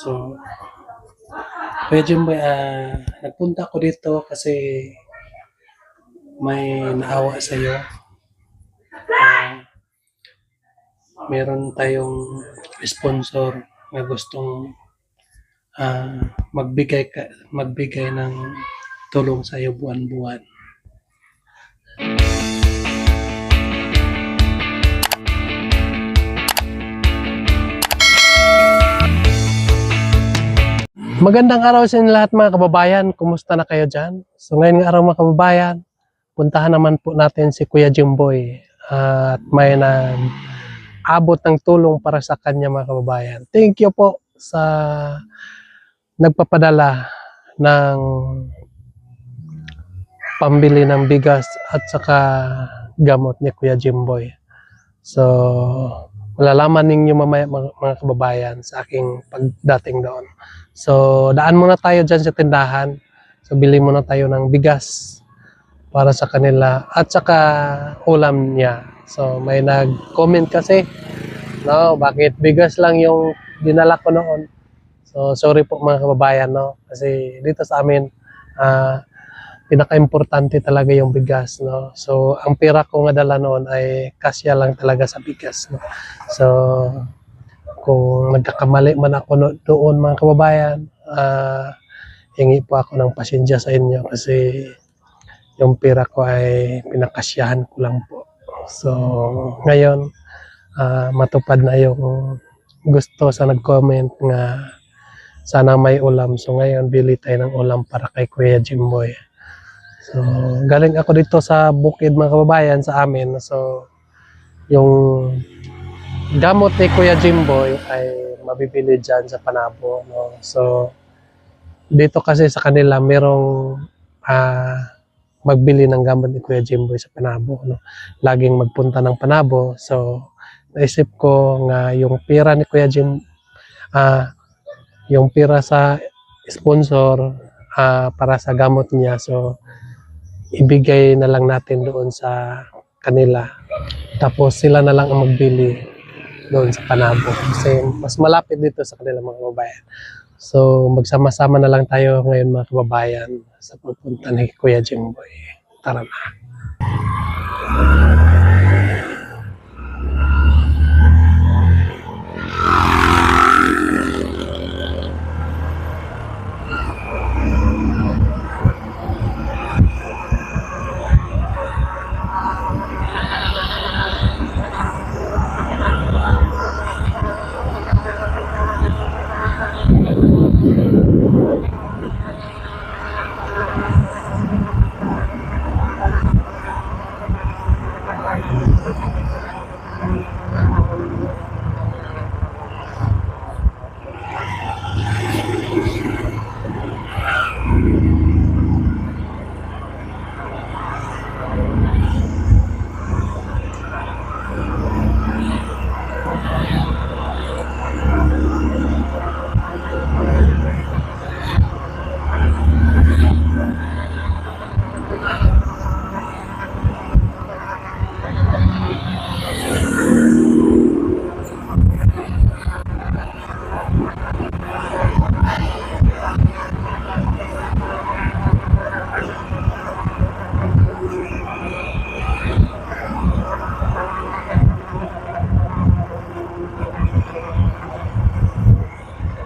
So, Kuya Jimboy, nagpunta ako dito kasi may naawa sa'yo. Ah, Meron tayong sponsor na gustong ah, magbigay ng tulong sa iyo buwan-buwan. Magandang araw sa inyo lahat mga kababayan. Kumusta na kayo dyan? So ngayon araw mga kababayan, puntahan naman po natin si Kuya Jimboy at may abot ng tulong para sa kanya mga kababayan. Thank you po sa nagpapadala ng pambili ng bigas at saka gamot ni Kuya Jimboy. So, malalaman ninyo mamaya mga kababayan sa aking pagdating doon. So, daan muna tayo dyan sa tindahan. So, bili muna tayo ng bigas para sa kanila at saka ulam niya. So, may nag-comment kasi, no, bakit bigas lang yung dinala ko noon. So, sorry po mga kababayan, no, kasi dito sa amin, pinaka-importante talaga yung bigas, no. So, ang pera ko nga dala noon ay kasya lang talaga sa bigas, no. So, kung nagkakamali man ako doon mga kababayan, hingi po ako ng pasensya sa inyo kasi yung pera ko ay pinakasyahan ko lang po. So, ngayon, matupad na yung gusto sa nag-comment nga sana may ulam. So, ngayon, bili tayo ng ulam para kay Kuya Jimboy. So, galing ako dito sa bukid mga kababayan sa amin. So, yung gamot ni Kuya Jimboy ay mabibili dyan sa Panabo. No? So, dito kasi sa kanila merong magbili ng gamot ni Kuya Jimboy sa Panabo. No? Laging magpunta ng Panabo. So, naisip ko nga yung pera ni Kuya Jim, yung pera sa sponsor para sa gamot niya. So, ibigay na lang natin doon sa kanila. Tapos sila na lang ang magbili doon sa Panabo. Kasi mas malapit dito sa kanila mga kababayan. So magsama-sama na lang tayo ngayon mga kababayan sa pagpunta ni Kuya Jimboy. Tara na.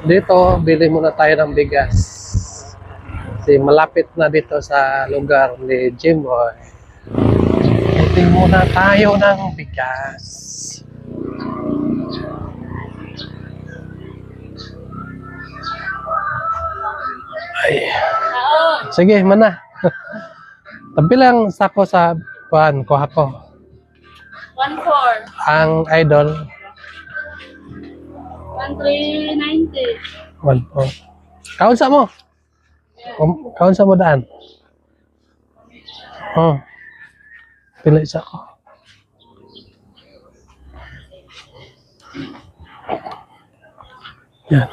Dito, bili muna tayo ng bigas. Kasi malapit na dito sa lugar ni Jimboy. Bili muna tayo ng bigas. Ay. Sige, mana. Tabi lang sako sa kuha ko. 1,400. Ang idol. 1,390. 1 Kaun sa mo? Kaun sa mo daan? Oh. Pila isa ko. Yan.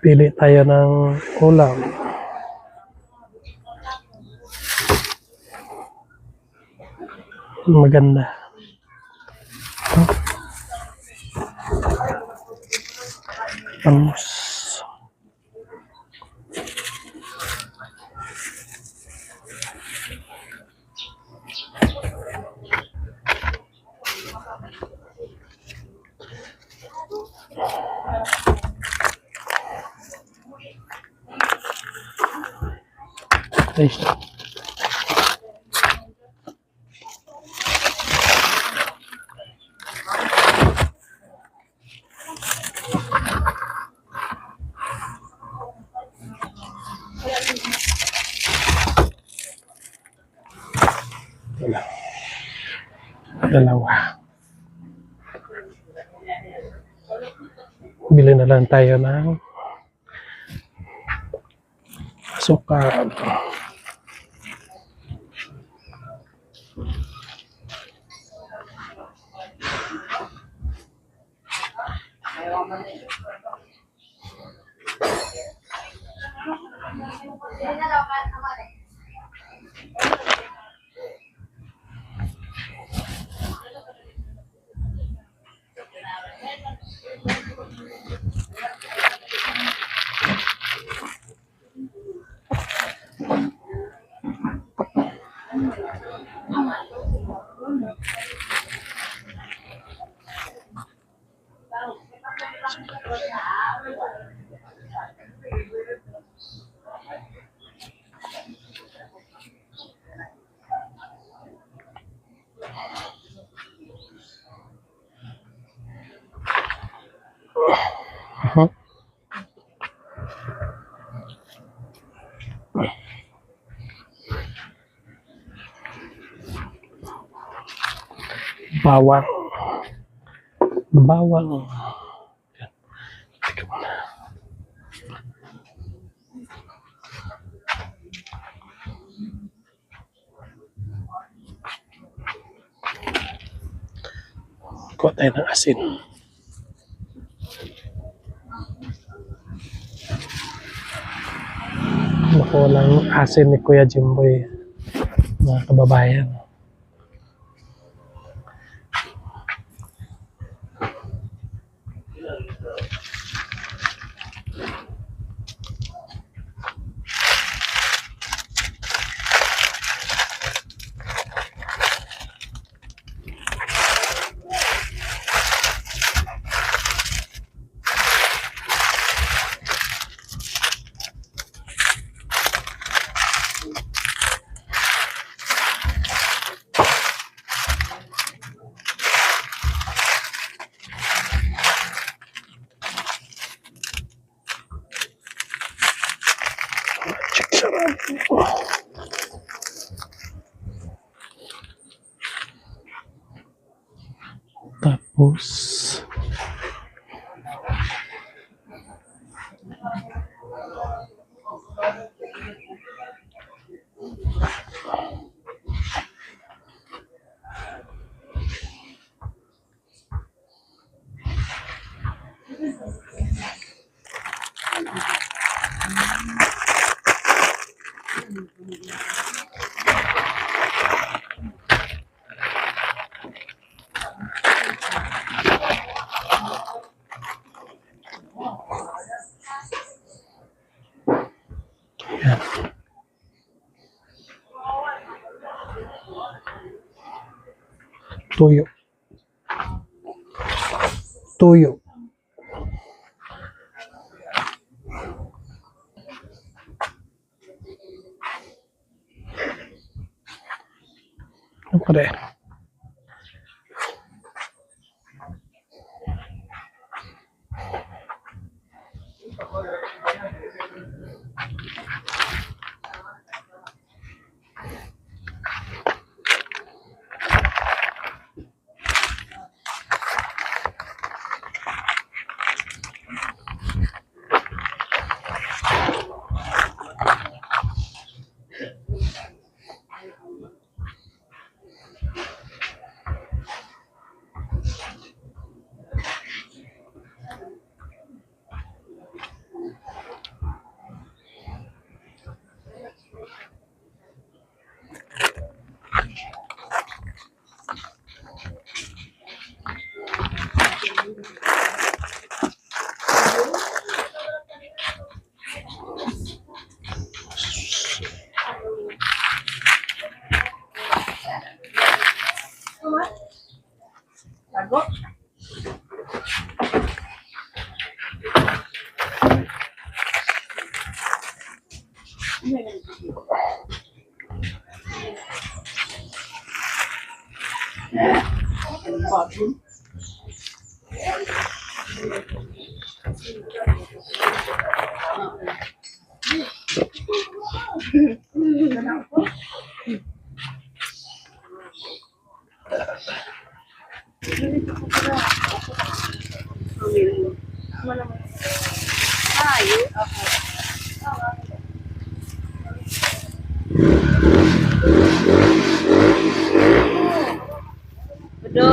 Pili tayo ng ulam. Maganda. Bangus. Ay. Dalawa. Bili na lang tayo ng asukal. Bawang. Bawang. Teka muna. Kuha tayo ng asin. Nakuha ng asin ni Kuya Jimboy, mga kababayan. Tapos tuyo. Tuyo. Ano rin? Bedo.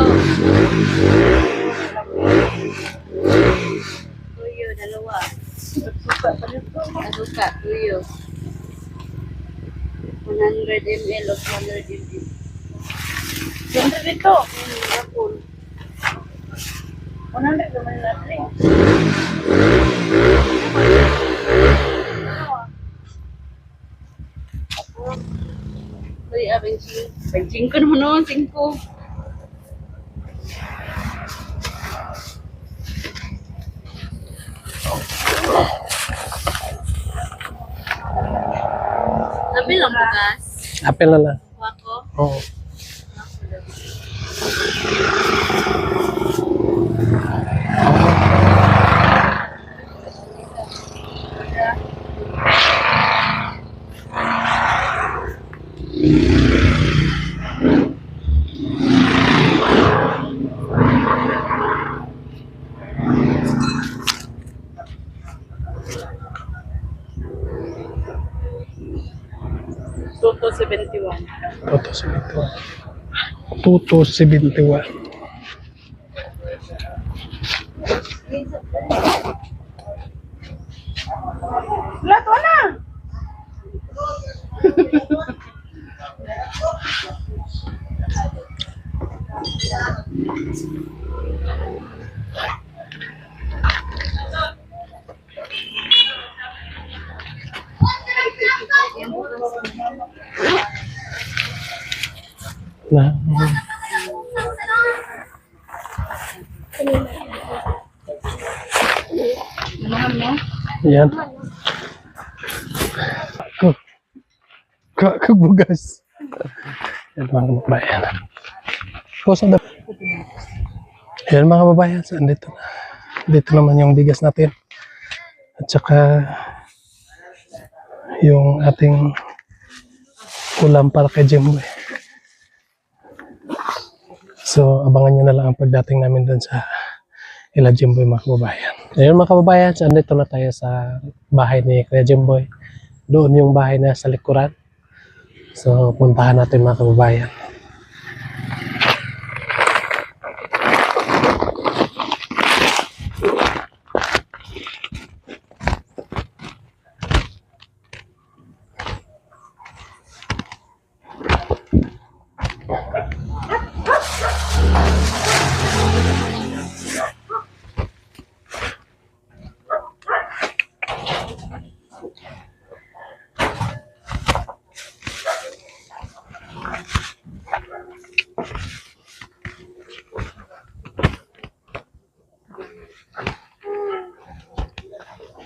Tuyo, dalawa. Suka, tuyo. 100 ml of 100 ml. 100 ito. Apple. 100 naman natin. Uy, bensin. Bensin ko naman noon, 5. Sabi lang bukas. Apel na lang. Wako. Oo. Toto 71. Toto 71. Toto 71. Lato na! Na. Mahal mo? Yan. Oh. Kabugas. Yan mga kababayan. Kusa na. Yan mga kababayan. So, andito na. Dito naman yung bigas natin. At saka yung ating ulam para kay Jimboy. So, abangan nyo na lang ang pagdating namin doon sa ila Jimboy mga kababayan. Ayun mga kababayan, so andito na tayo sa bahay ni Kuya Jimboy. Doon yung bahay na sa likuran. So, puntahan natin mga kababayan.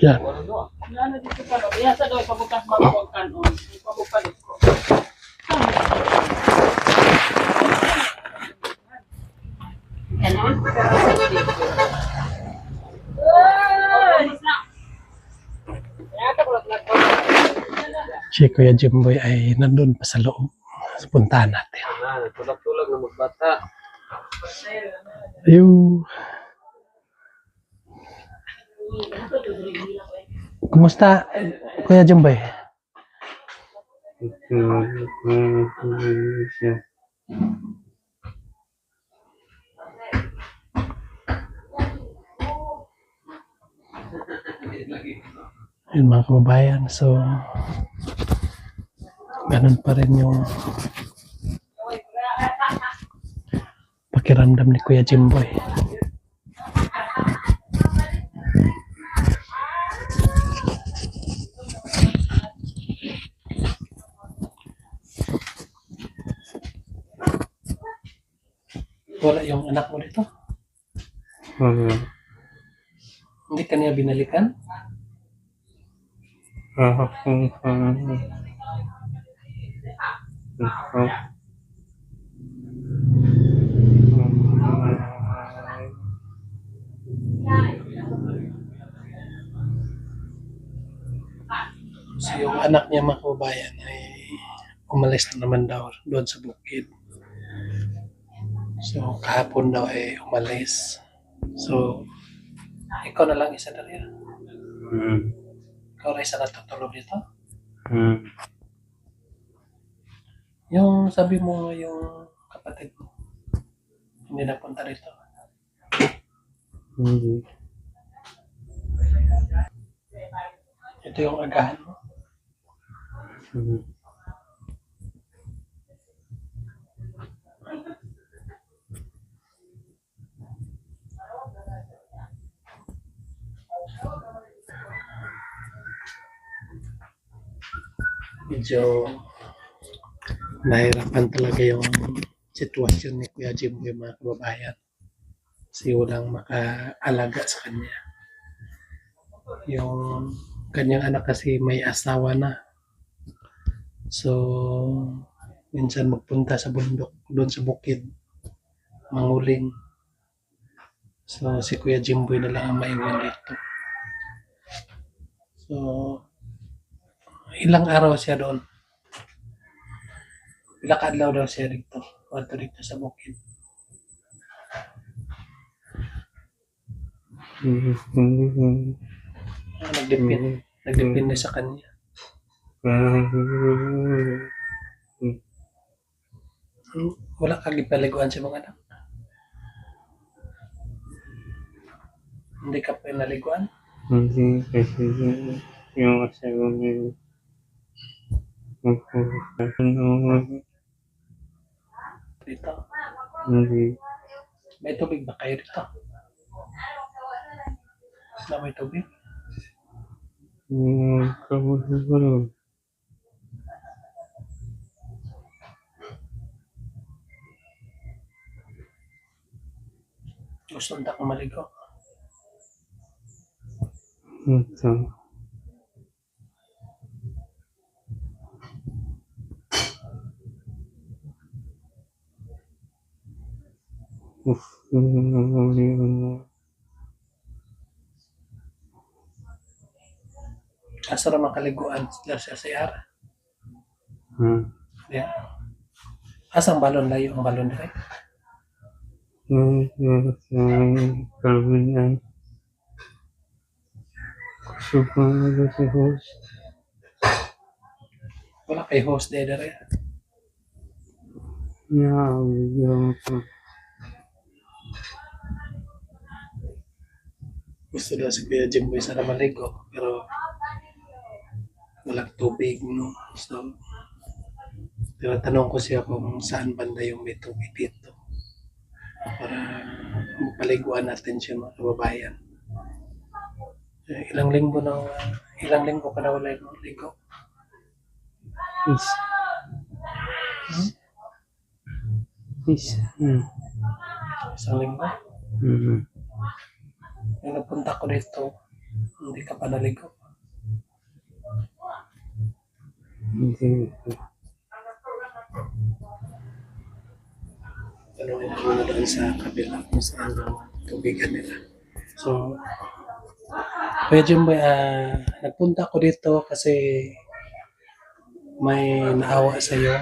Yan. Ano dito pa? Iya sa daw pabukas mabukan on. Pabukan ko. Yan on. Si Kuya Jimboy ay nandun pa sa loob. Puntahan natin. Tulog-tulog na magbata. Ayun. Kumusta, Kuya Jimboy? Yun mga kababayan, so ganun pa rin yung pakiramdam ni Kuya Jimboy. Wala yung anak mo dito? Hindi ka niya binalikan? So yung anak niya mga kababayan ay umalis na naman daw doon sa bukid. So kahapon daw ay umalis. So ikaw na lang isa na rin. Ikaw na isa natutulog dito. Yung sabi mo yung kapatid mo, hindi napunta rito. Ito yung agahan mo. Medyo nahirapan talaga yung sitwasyon ni Kuya Jimboy mga kababayan. Kasi walang makaalaga sa kanya. Yung kanyang anak kasi may asawa na. So, minsan magpunta sa bundok, doon sa bukid, manguling. So, si Kuya Jimboy na lang ang maiwan dito. So, ilang araw siya doon? Ilang adlaw daw siya dito? Wato dito sa bukid. Nagdepende sa kanya. Wala kang ipaliguan sa mga anak. Hindi ka pinaliguan? Hindi kasi yung asawa niya Dito. hindi May tubig ba kayo dito? Na may tubig? kamusta Gusto nita kong maligo. ito Asa ra makaliguan sila sa CR? Yeah. Asang balon layo ang balon dire? kalbinan gusto ko na sa host Wala kay host dire. yung Gusto daw si Kuya Jimboy sana maligo, pero walang tubig, no? So, tinatanong ko siya kung saan banda yung may tubig dito para mapaliguan natin siya mga kababayan. Ilang linggo ka na wala ligo? Isang linggo? Nung napunta ko dito, hindi ka pa naligo. hindi Tanungin ko na doon sa kabila kung saan ang tubigan nila. So, Kuya Jimboy, nagpunta ko dito kasi may naawa sa iyo.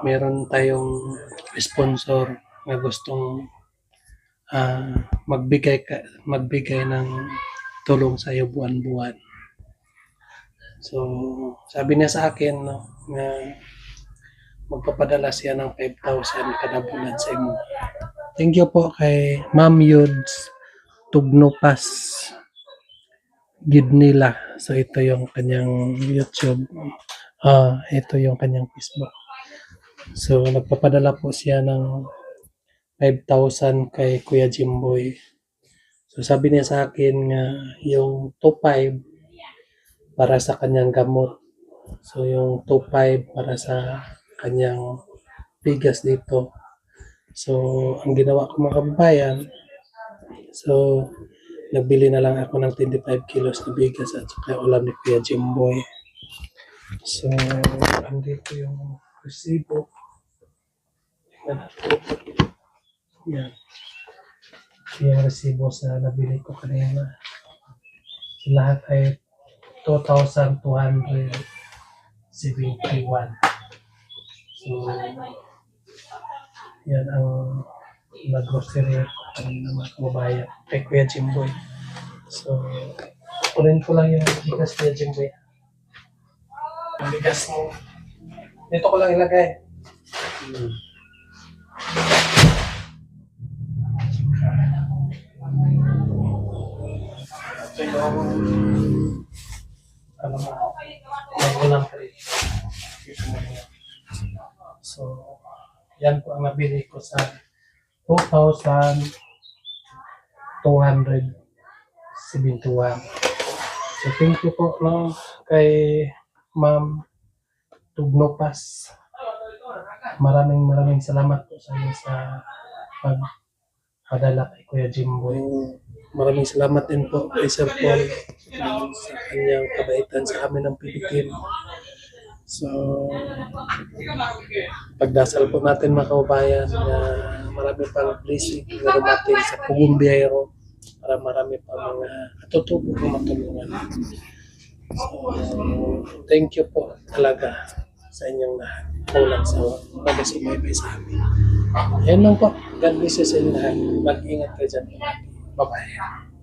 Meron tayong sponsor na gustong magbigay ng tulong sa iyo buwan-buwan. So, sabi niya sa akin, no, na magpapadala siya ng 5,000 kada bulan sa imo. Thank you po kay Ma'am Yuds Tugnopas Gidnila. So, ito yung kanyang YouTube. Ito yung kanyang Facebook. So, nagpapadala po siya ng 5,000 kay Kuya Jimboy. So, sabi niya sa akin nga yung 2,500 para sa kanyang gamot. So, yung 2,500 para sa kanyang bigas dito. So, ang ginawa ko mga kababayan, so, nagbili na lang ako ng 25 kilos na bigas at saka ulam ni Kuya Jimboy. So, andito yung resibo. Yan. Yung resibo sa nabili ko kanina. Lahat ay 2,271. So, yan ang nag-grocery ko kanina mga kababayan kay Kuya Jimboy. So, kunin ko lang yung bigas Kuya Jimboy. Ang bigas mo. Dito ko lang ilagay. Ito yung ano mo, may ulam pa rin. So, yan po ang nabili ko sa 2,271. So, thank you po no, kay Ma'am Tugnopas. Maraming salamat po sa inyo sa pagpadala kay Kuya Jimboy. Maraming salamat din po kay Sir Paul sa kanyang kabaitan sa amin ng PBTM. So, pagdasal po natin mga kababayan na marami pang blessing na dumating sa Pugong Biyahero para marami pa mga katutubo na matulungan. So, thank you po talaga sa inyong lahat. Kulang sa pag-sumaybay sa amin. Ayan lang po. God bless you sa inyo lahat. Mag-ingat kayo dyan. Bye-bye.